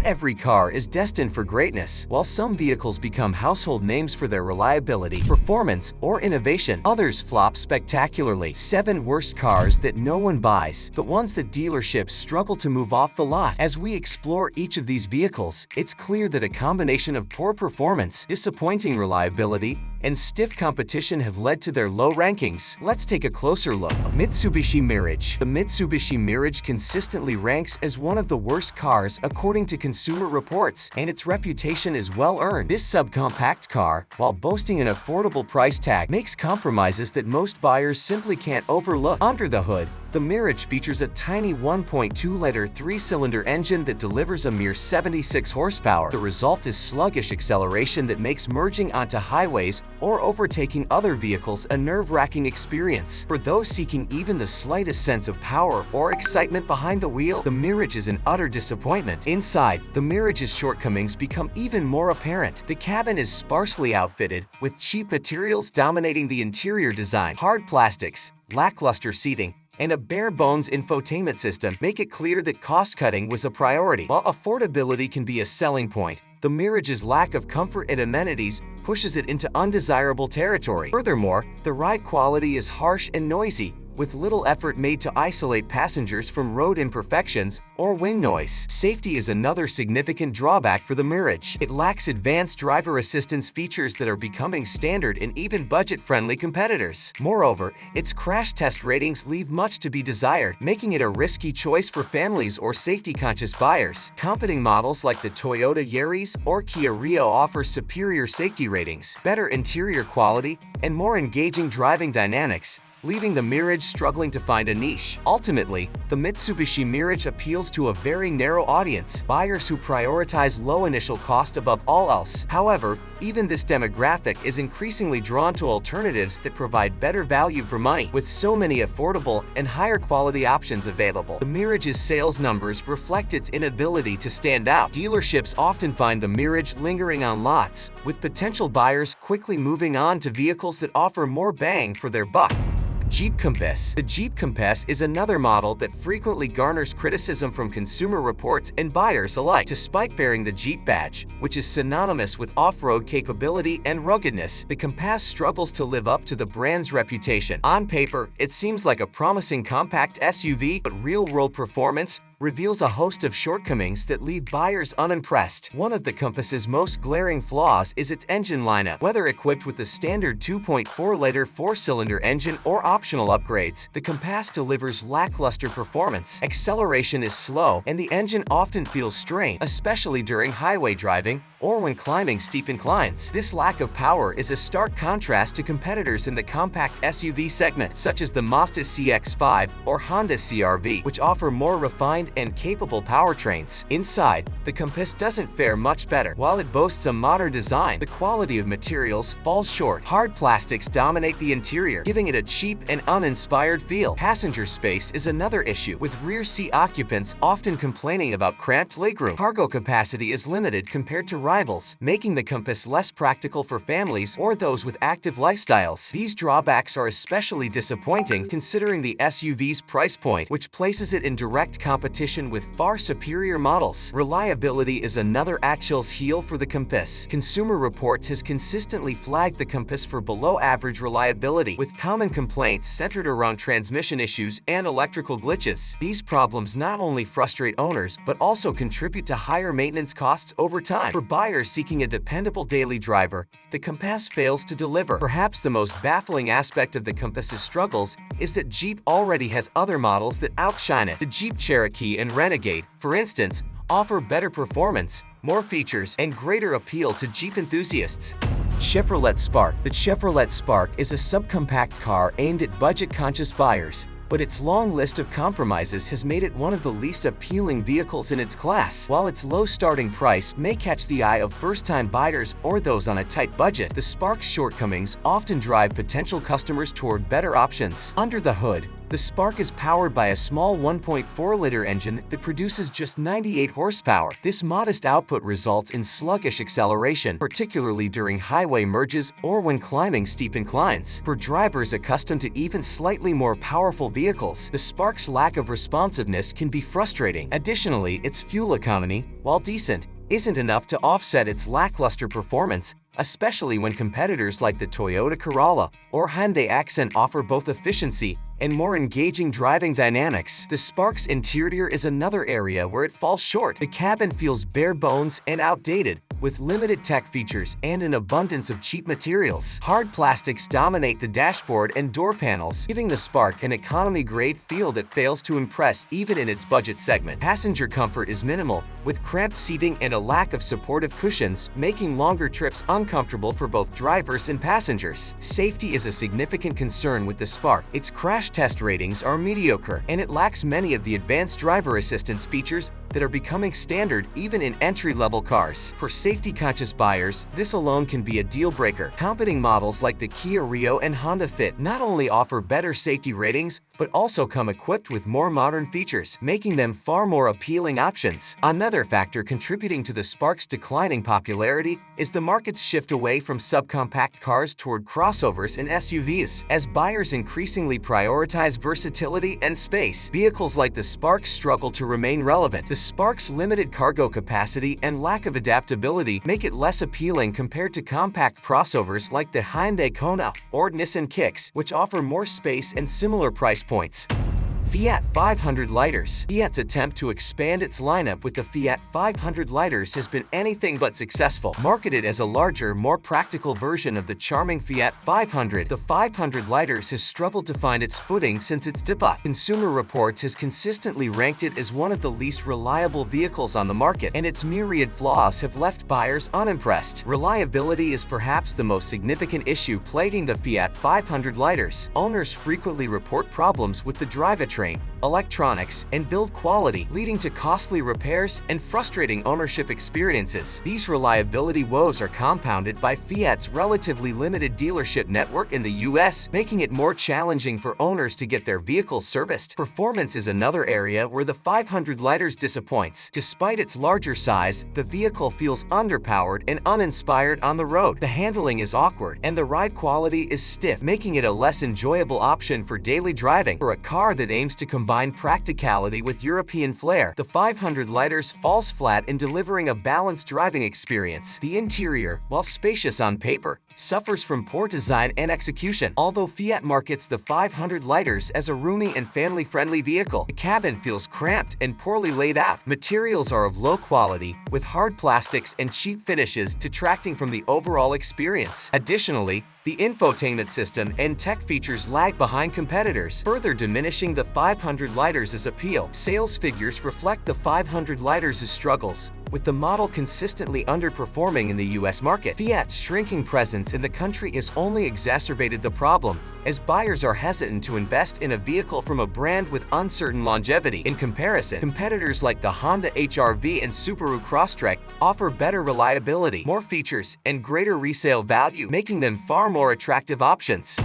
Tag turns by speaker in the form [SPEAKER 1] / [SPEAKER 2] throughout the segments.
[SPEAKER 1] every car is destined for greatness. While some vehicles become household names for their reliability, performance, or innovation, others flop spectacularly. 7 worst cars that no one buys, but ones that dealerships struggle to move off the lot. As we explore each of these vehicles, it's clear that a combination of poor performance, disappointing reliability, and stiff competition have led to their low rankings. Let's take a closer look. Mitsubishi Mirage. The Mitsubishi Mirage consistently ranks as one of the worst cars according to Consumer Reports, and its reputation is well earned. This subcompact car, while boasting an affordable price tag, makes compromises that most buyers simply can't overlook. Under the hood, the Mirage features a tiny 1.2-liter 3-cylinder engine that delivers a mere 76 horsepower. The result is sluggish acceleration that makes merging onto highways or overtaking other vehicles a nerve-wracking experience. For those seeking even the slightest sense of power or excitement behind the wheel, the Mirage is an utter disappointment. Inside, the Mirage's shortcomings become even more apparent. The cabin is sparsely outfitted, with cheap materials dominating the interior design. Hard plastics, lackluster seating, and a bare-bones infotainment system make it clear that cost-cutting was a priority. While affordability can be a selling point, the Mirage's lack of comfort and amenities pushes it into undesirable territory. Furthermore, the ride quality is harsh and noisy, with little effort made to isolate passengers from road imperfections or wind noise. Safety is another significant drawback for the Mirage. It lacks advanced driver assistance features that are becoming standard in even budget-friendly competitors. Moreover, its crash test ratings leave much to be desired, making it a risky choice for families or safety-conscious buyers. Competing models like the Toyota Yaris or Kia Rio offer superior safety ratings, better interior quality, and more engaging driving dynamics, leaving the Mirage struggling to find a niche. Ultimately, the Mitsubishi Mirage appeals to a very narrow audience, buyers who prioritize low initial cost above all else. However, even this demographic is increasingly drawn to alternatives that provide better value for money. With so many affordable and higher quality options available, the Mirage's sales numbers reflect its inability to stand out. Dealerships often find the Mirage lingering on lots, with potential buyers quickly moving on to vehicles that offer more bang for their buck. Jeep Compass. The Jeep Compass is another model that frequently garners criticism from Consumer Reports and buyers alike. Despite bearing the Jeep badge, which is synonymous with off-road capability and ruggedness, the Compass struggles to live up to the brand's reputation. On paper, it seems like a promising compact SUV, but real-world performance reveals a host of shortcomings that leave buyers unimpressed. One of the Compass's most glaring flaws is its engine lineup. Whether equipped with the standard 2.4-liter 4-cylinder engine or optional upgrades, the Compass delivers lackluster performance. Acceleration is slow, and the engine often feels strained, especially during highway driving or when climbing steep inclines. This lack of power is a stark contrast to competitors in the compact SUV segment, such as the Mazda CX-5 or Honda CR-V, which offer more refined and capable powertrains. Inside, the Compass doesn't fare much better. While it boasts a modern design, the quality of materials falls short. Hard plastics dominate the interior, giving it a cheap and uninspired feel. Passenger space is another issue, with rear seat occupants often complaining about cramped legroom. Cargo capacity is limited compared to rivals, making the Compass less practical for families or those with active lifestyles. These drawbacks are especially disappointing considering the SUV's price point, which places it in direct competition with far superior models. Reliability is another Achilles heel for the Compass. Consumer Reports has consistently flagged the Compass for below-average reliability, with common complaints centered around transmission issues and electrical glitches. These problems not only frustrate owners, but also contribute to higher maintenance costs over time. For buyers seeking a dependable daily driver, the Compass fails to deliver. Perhaps the most baffling aspect of the Compass's struggles is that Jeep already has other models that outshine it. The Jeep Cherokee and Renegade, for instance, offer better performance, more features, and greater appeal to Jeep enthusiasts. Chevrolet Spark. The Chevrolet Spark is a subcompact car aimed at budget-conscious buyers, but its long list of compromises has made it one of the least appealing vehicles in its class. While its low starting price may catch the eye of first-time buyers or those on a tight budget, the Spark's shortcomings often drive potential customers toward better options. Under the hood, The Spark is powered by a small 1.4-liter engine that produces just 98 horsepower. This modest output results in sluggish acceleration, particularly during highway merges or when climbing steep inclines. For drivers accustomed to even slightly more powerful vehicles, the Spark's lack of responsiveness can be frustrating. Additionally, its fuel economy, while decent, isn't enough to offset its lackluster performance, especially when competitors like the Toyota Corolla or Hyundai Accent offer both efficiency and more engaging driving dynamics. The Spark's interior is another area where it falls short. The cabin feels bare bones and outdated, with limited tech features and an abundance of cheap materials. Hard plastics dominate the dashboard and door panels, giving the Spark an economy-grade feel that fails to impress even in its budget segment. Passenger comfort is minimal, with cramped seating and a lack of supportive cushions, making longer trips uncomfortable for both drivers and passengers. Safety is a significant concern with the Spark. Its crash test ratings are mediocre, and it lacks many of the advanced driver assistance features that are becoming standard even in entry-level cars. For safety-conscious buyers, this alone can be a deal-breaker. Competing models like the Kia Rio and Honda Fit not only offer better safety ratings, but also come equipped with more modern features, making them far more appealing options. Another factor contributing to the Spark's declining popularity is the market's shift away from subcompact cars toward crossovers and SUVs. As buyers increasingly prioritize versatility and space, vehicles like the Spark struggle to remain relevant. The Spark's limited cargo capacity and lack of adaptability make it less appealing compared to compact crossovers like the Hyundai Kona or Nissan Kicks, which offer more space and similar price points. Fiat 500 lighters. Fiat's attempt to expand its lineup with the Fiat 500 lighters has been anything but successful. Marketed as a larger, more practical version of the charming Fiat 500, the 500 lighters has struggled to find its footing since its debut. Consumer Reports has consistently ranked it as one of the least reliable vehicles on the market, and its myriad flaws have left buyers unimpressed. Reliability is perhaps the most significant issue plaguing the Fiat 500 lighters. Owners frequently report problems with the drivetrain, electronics, and build quality, leading to costly repairs and frustrating ownership experiences. These reliability woes are compounded by Fiat's relatively limited dealership network in the US, making it more challenging for owners to get their vehicles serviced. Performance is another area where the 500 lighters disappoints. Despite its larger size, the vehicle feels underpowered and uninspired on the road. The handling is awkward, and the ride quality is stiff, making it a less enjoyable option for daily driving. For a car that aims to combine practicality with European flair, the 500 lighters falls flat in delivering a balanced driving experience. The interior, while spacious on paper, suffers from poor design and execution. Although Fiat markets the 500 lighters as a roomy and family-friendly vehicle, the cabin feels cramped and poorly laid out. Materials are of low quality, with hard plastics and cheap finishes detracting from the overall experience. Additionally, the infotainment system and tech features lag behind competitors, further diminishing the 500 lighters' appeal. Sales figures reflect the 500 lighters' struggles, with the model consistently underperforming in the US market. Fiat's shrinking presence in the country has only exacerbated the problem, as buyers are hesitant to invest in a vehicle from a brand with uncertain longevity. In comparison, competitors like the Honda HR-V and Subaru Crosstrek offer better reliability, more features, and greater resale value, making them far more attractive options.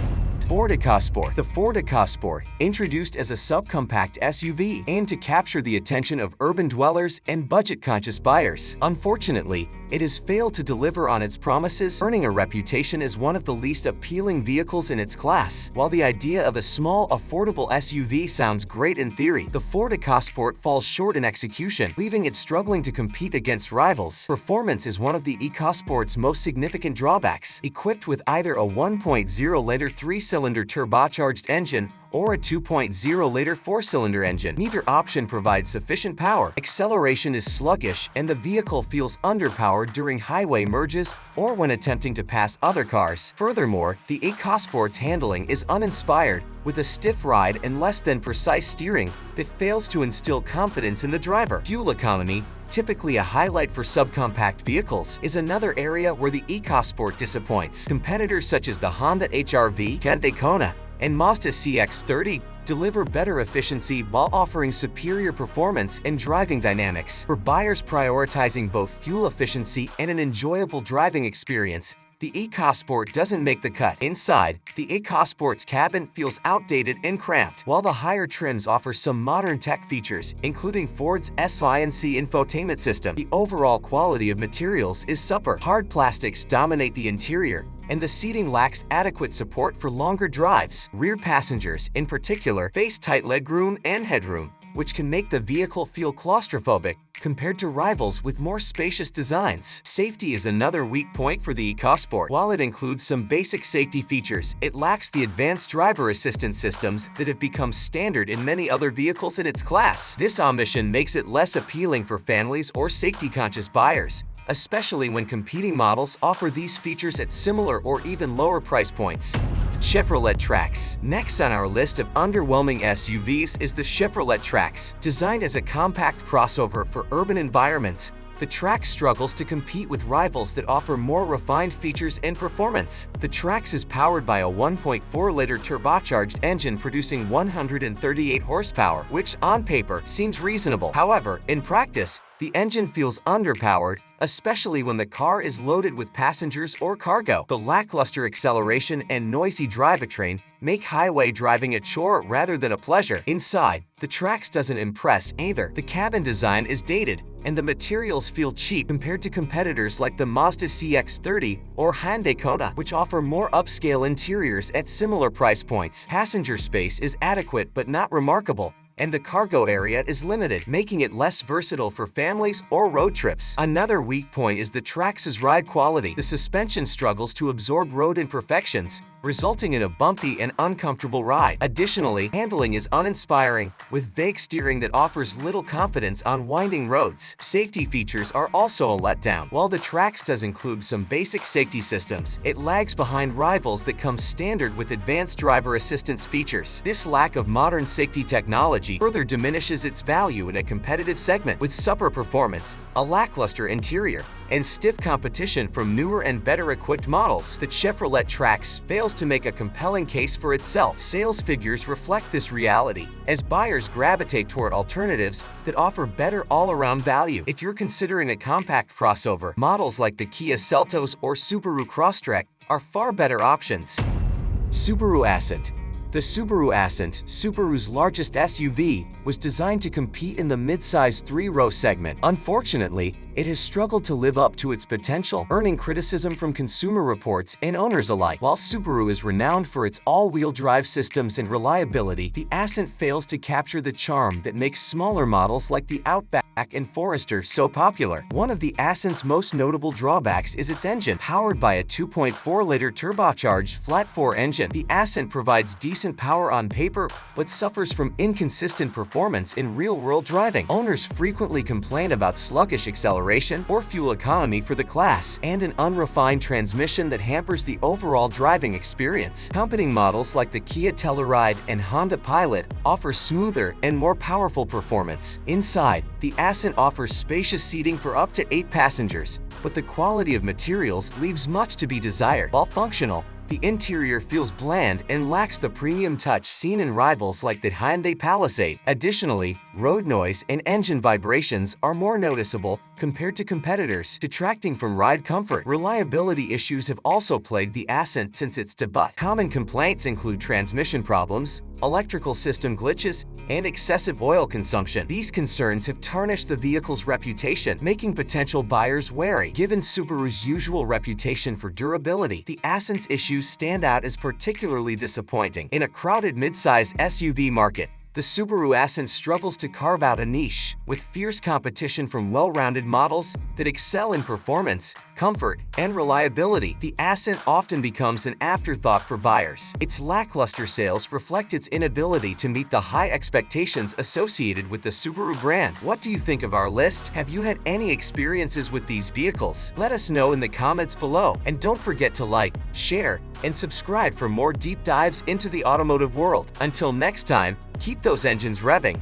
[SPEAKER 1] Ford EcoSport. The Ford EcoSport, introduced as a subcompact SUV, aimed to capture the attention of urban dwellers and budget-conscious buyers. Unfortunately, it has failed to deliver on its promises, earning a reputation as one of the least appealing vehicles in its class. While the idea of a small, affordable SUV sounds great in theory, the Ford EcoSport falls short in execution, leaving it struggling to compete against rivals. Performance is one of the EcoSport's most significant drawbacks. Equipped with either a 1.0-liter three-cylinder turbocharged engine or a 2.0-liter four-cylinder engine, neither option provides sufficient power. Acceleration is sluggish, and the vehicle feels underpowered during highway merges or when attempting to pass other cars. Furthermore, the EcoSport's handling is uninspired, with a stiff ride and less than precise steering that fails to instill confidence in the driver. Fuel economy, typically a highlight for subcompact vehicles, is another area where the EcoSport disappoints. Competitors such as the Honda HR-V, Hyundai Kona, and Mazda CX-30 deliver better efficiency while offering superior performance and driving dynamics. For buyers prioritizing both fuel efficiency and an enjoyable driving experience, the EcoSport doesn't make the cut. Inside, the EcoSport's cabin feels outdated and cramped, while the higher trims offer some modern tech features, including Ford's SINC infotainment system. The overall quality of materials is subpar. Hard plastics dominate the interior, and the seating lacks adequate support for longer drives. Rear passengers, in particular, face tight legroom and headroom, which can make the vehicle feel claustrophobic compared to rivals with more spacious designs. Safety is another weak point for the EcoSport. While it includes some basic safety features, it lacks the advanced driver assistance systems that have become standard in many other vehicles in its class. This omission makes it less appealing for families or safety-conscious buyers, especially when competing models offer these features at similar or even lower price points. Chevrolet Trax. Next on our list of underwhelming SUVs is the Chevrolet Trax. Designed as a compact crossover for urban environments, the Trax struggles to compete with rivals that offer more refined features and performance. The Trax is powered by a 1.4-liter turbocharged engine producing 138 horsepower, which on paper seems reasonable. However, in practice, the engine feels underpowered, especially when the car is loaded with passengers or cargo. The lackluster acceleration and noisy drivetrain make highway driving a chore rather than a pleasure. Inside, the Trax doesn't impress either. The cabin design is dated, and the materials feel cheap compared to competitors like the Mazda CX-30 or Hyundai Kona, which offer more upscale interiors at similar price points. Passenger space is adequate but not remarkable, and the cargo area is limited, making it less versatile for families or road trips. Another weak point is the Trax's ride quality. The suspension struggles to absorb road imperfections, resulting in a bumpy and uncomfortable ride. Additionally, handling is uninspiring, with vague steering that offers little confidence on winding roads. Safety features are also a letdown. While the Trax does include some basic safety systems, it lags behind rivals that come standard with advanced driver assistance features. This lack of modern safety technology further diminishes its value in a competitive segment. With subpar performance, a lackluster interior, and stiff competition from newer and better-equipped models, the Chevrolet Trax fails to make a compelling case for itself. Sales figures reflect this reality, as buyers gravitate toward alternatives that offer better all-around value. If you're considering a compact crossover, models like the Kia Seltos or Subaru Crosstrek are far better options. Subaru Ascent. The Subaru Ascent, Subaru's largest SUV, was designed to compete in the mid-size 3-row segment. Unfortunately, it has struggled to live up to its potential, earning criticism from consumer reports and owners alike. While Subaru is renowned for its all-wheel drive systems and reliability, the Ascent fails to capture the charm that makes smaller models like the Outback and Forester so popular. One of the Ascent's most notable drawbacks is its engine. Powered by a 2.4-liter turbocharged flat-4 engine, the Ascent provides decent power on paper but suffers from inconsistent performance in real-world driving. Owners frequently complain about sluggish acceleration or fuel economy for the class, and an unrefined transmission that hampers the overall driving experience. Competing models like the Kia Telluride and Honda Pilot offer smoother and more powerful performance. Inside, the Ascent offers spacious seating for up to 8 passengers, but the quality of materials leaves much to be desired. While functional, the interior feels bland and lacks the premium touch seen in rivals like the Hyundai Palisade. Additionally, road noise and engine vibrations are more noticeable compared to competitors, detracting from ride comfort. Reliability issues have also plagued the Ascent since its debut. Common complaints include transmission problems, electrical system glitches, and excessive oil consumption. These concerns have tarnished the vehicle's reputation, making potential buyers wary. Given Subaru's usual reputation for durability, the Ascent's issues stand out as particularly disappointing. In a crowded midsize SUV market, the Subaru Ascent struggles to carve out a niche, with fierce competition from well-rounded models that excel in performance, comfort, and reliability. The Ascent often becomes an afterthought for buyers. Its lackluster sales reflect its inability to meet the high expectations associated with the Subaru brand. What do you think of our list? Have you had any experiences with these vehicles? Let us know in the comments below, and don't forget to like, share, and subscribe for more deep dives into the automotive world. Until next time, keep those engines revving.